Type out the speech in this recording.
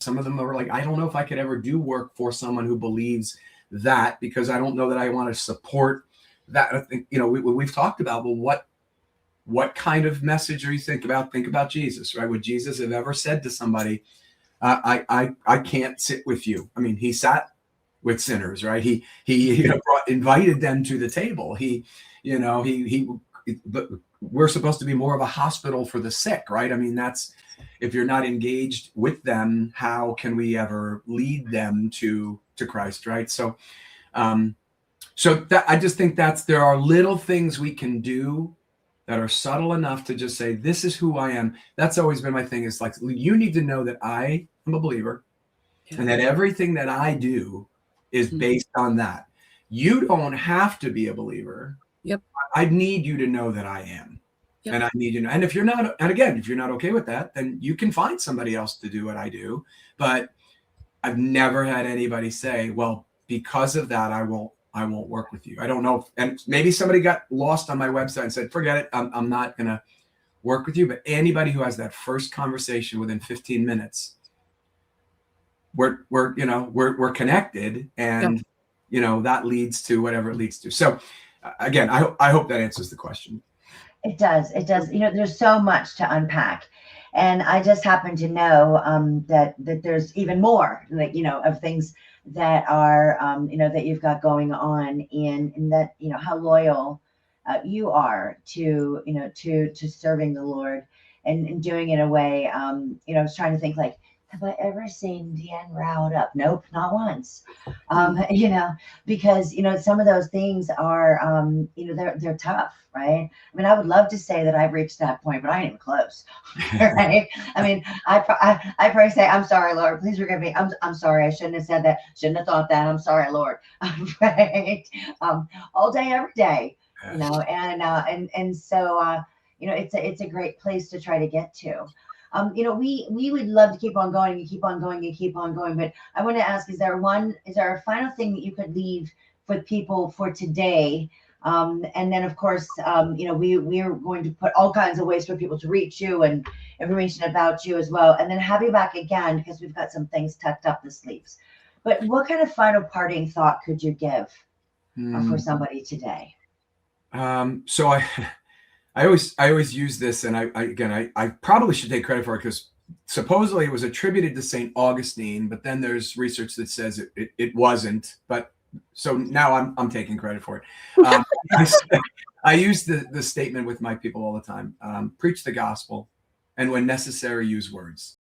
Some of them are like, I don't know if I could ever do work for someone who believes that, because I don't know that I want to support that. I think, we've talked about, well, what kind of message are you think about Jesus, right? Would Jesus have ever said to somebody, I can't sit with you? I mean, he sat with sinners, right? He invited them to the table. But we're supposed to be more of a hospital for the sick, right? I mean, if you're not engaged with them, how can we ever lead them to Christ, right? So that, I just think there are little things we can do that are subtle enough to just say, this is who I am. That's always been my thing, is like, you need to know that I am a believer, and that everything that I do is based on that. You don't have to be a believer. Yep. I need you to know that I am. Yep. And I need you to know. And if you're not okay with that, then you can find somebody else to do what I do. But I've never had anybody say, well, because of that, I won't work with you. I don't know. And maybe somebody got lost on my website and said, forget it, I'm not going to work with you. But anybody who has that first conversation within 15 minutes, we're connected, and that leads to whatever it leads to. So again, I hope that answers the question. It does. There's so much to unpack, and I just happen to know that there's even more, like, of things that are that you've got going on, in that, how loyal you are to serving the Lord, and doing it in a way. I was trying to think, like, have I ever seen Deanne riled up? Nope, not once. Because some of those things are they're tough, right? I mean, I would love to say that I've reached that point, but I ain't even close. Right? I mean, I probably say, I'm sorry, Lord, please forgive me. I'm sorry, I shouldn't have said that, shouldn't have thought that. I'm sorry, Lord. Right? All day, every day. And so it's a great place to try to get to. We would love to keep on going and keep on going and keep on going, but I want to ask, is there a final thing that you could leave with people for today? And then, of course, we are going to put all kinds of ways for people to reach you and information about you as well, and then have you back again, because we've got some things tucked up the sleeves. But what kind of final parting thought could you give for somebody today? So I always use this, and I probably should take credit for it, because supposedly it was attributed to St. Augustine, but then there's research that says it wasn't. But so now I'm taking credit for it. I use the statement with my people all the time: preach the gospel, and when necessary, use words.